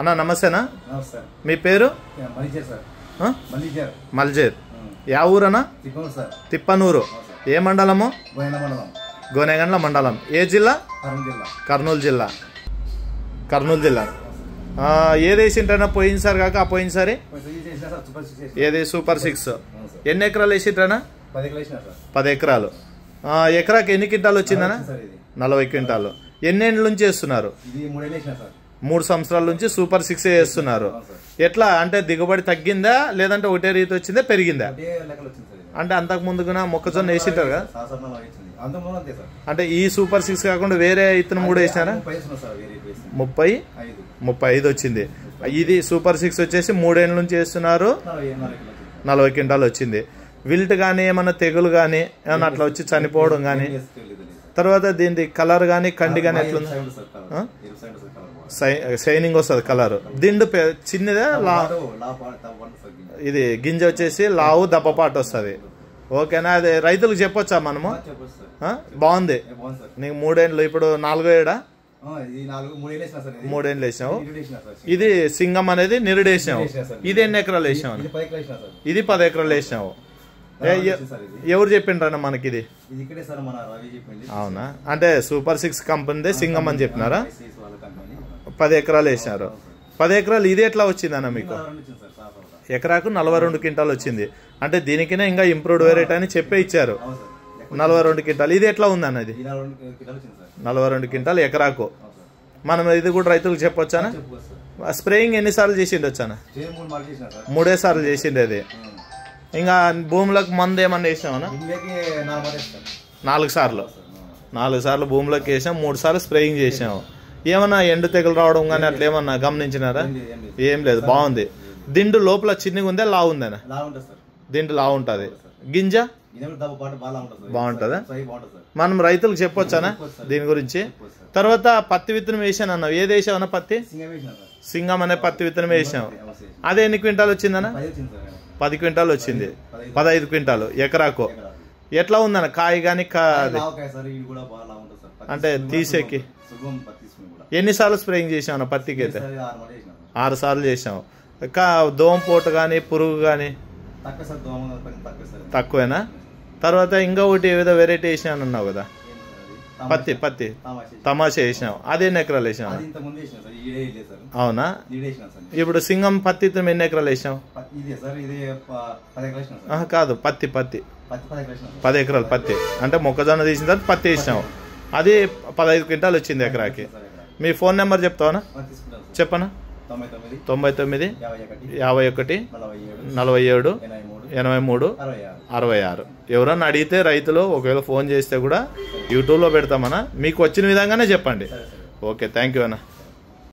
అన్న నమస్తేనా? మీ పేరు? మల్జేర్. యా ఊరన్నా? తిప్పనూరు. ఏ మండలము? గోనెగండ్ల మండలం. ఏ జిల్లా? కర్నూలు జిల్లా. కర్నూలు జిల్లా. ఏది వేసింటైనా పోయినసారి కాక ఆ పోయినసారి ఏది సూపర్ 6 ఎన్ని ఎకరాలు వేసింటైనా? 10 ఎకరాలు. ఎకరాకి ఎన్ని క్వింటాలు వచ్చిందనా? 40 క్వింటాలు. ఎన్నేళ్ళ నుంచి వేస్తున్నారు? 3 సంవత్సరాల నుంచి సూపర్ 6 వేస్తున్నారు. ఎట్లా అంటే దిగుబడి తగ్గిందా లేదంటే ఒకటే రీతి వచ్చిందా పెరిగిందా? అంటే అంతకు ముందుగా మొక్కజొన్న వేసింటారు కదా, అంటే ఈ సూపర్ 6 కాకుండా వేరే ఇతను కూడా వేసినారా? 35 వచ్చింది. ఇది సూపర్ 6 వచ్చేసి 3 ఏళ్ళ నుంచి వేస్తున్నారు. 40 క్వింటాలు వచ్చింది. విల్ట్ కానీ ఏమన్నా తెగులు కానీ ఏమన్నా అట్లా వచ్చి చనిపోవడం కానీ, తర్వాత దీని కలర్ కానీ కండి కానీ ఎట్లుంది? షైనింగ్ వస్తుంది కలర్. దిండు చిన్నదే, ఇది గింజ వచ్చేసి లావు దప్పపాటు వస్తుంది. ఓకేనా? అది రైతులకు చెప్పొచ్చా మనము? బాగుంది. నీకు 3 ఏళ్ళు, ఇప్పుడు 4వ ఏడా? 3 ఏళ్ళు వేసినావు. ఇది సింగం అనేది నిరుడేసినావు. ఇది ఎన్ని ఎకరాలు వేసినావు? ఇది 10 ఎకరాలు వేసినావు. ఎవరు చెప్పిండ్రన్న మనకి ఇది? అవునా? అంటే సూపర్ 6 కంపెనీ సింగం అని చెప్పినారా? 10 ఎకరాలు వేసినారు. 10 ఎకరాలు. ఇది ఎట్లా వచ్చిందన్న మీకు? ఎకరాకు 42 క్వింటాలు వచ్చింది. అంటే దీనికినే ఇంకా ఇంప్రూవ్డ్ వెరైటీ అని చెప్పే ఇచ్చారు. 42 క్వింటాలు. ఇది ఎట్లా ఉంది అన్నది? 42 క్వింటాలు ఎకరాకు. మనం ఇది కూడా రైతులకు చెప్పొచ్చానా? స్ప్రేయింగ్ ఎన్నిసార్లు చేసిండు వచ్చానా? 3 సార్లు చేసిండే. అది ఇంకా భూములకు మందు ఏమన్నా వేసినామన్నా? 4 సార్లు. 4 సార్లు భూములకు వేసాం, 3 సార్లు స్ప్రేయింగ్ చేసాము. ఏమన్నా ఎండు తెగులు రావడం కానీ అట్లా ఏమన్నా గమనించినారా? ఏం లేదు. బాగుంది. దిండు లోపల చిన్నగా ఉందా లావు ఉందేనా? దిండు లావు ఉంటుంది. గింజ బాగుంటుందా? మనం రైతులకు చెప్పొచ్చానా దీని గురించి? తర్వాత పత్తి విత్తనం వేసాను అన్నావు. ఏది వేసావన్నా? పత్తి సింగం అనే పత్తి విత్తనం వేసాం. అదే ఎన్ని క్వింటాలు వచ్చిందన్నా? 10 క్వింటాలు వచ్చింది. 15 క్వింటాలు ఎకరాకు. ఎట్లా ఉందన్న కాయ కానీ? అంటే తీసేకి ఎన్నిసార్లు స్ప్రేయింగ్ చేసామన్న పత్తికి? అయితే 6 సార్లు చేసాము. దోమపోటు కానీ పురుగు కానీ తక్కువేనా? తర్వాత ఇంకా ఒకటి ఏదో వెరైటీ వేసినాను అన్నావు కదా, పత్తి తమాషా వేసినావు. అది ఎన్ని ఎకరాలు వేసినావు? అవునా? ఇప్పుడు సింగం పత్తి ఎన్ని ఎకరాలు వేసినావు? కాదు, పత్తి 10 ఎకరాలు పత్తి. అంటే మొక్కజొన్న తీసిన తర్వాత పత్తి వేసినావు. అది 15 క్వింటాలు వచ్చింది ఎకరాకి. మీ ఫోన్ నెంబర్ చెప్తావనా? చెప్పనా? 99 51 47 83 66. ఎవరన్నా అడిగితే రైతులు ఒకవేళ ఫోన్ చేస్తే కూడా యూట్యూబ్లో పెడతామన్నా. మీకు వచ్చిన విధంగానే చెప్పండి. ఓకే, థ్యాంక్ యూ అన్న.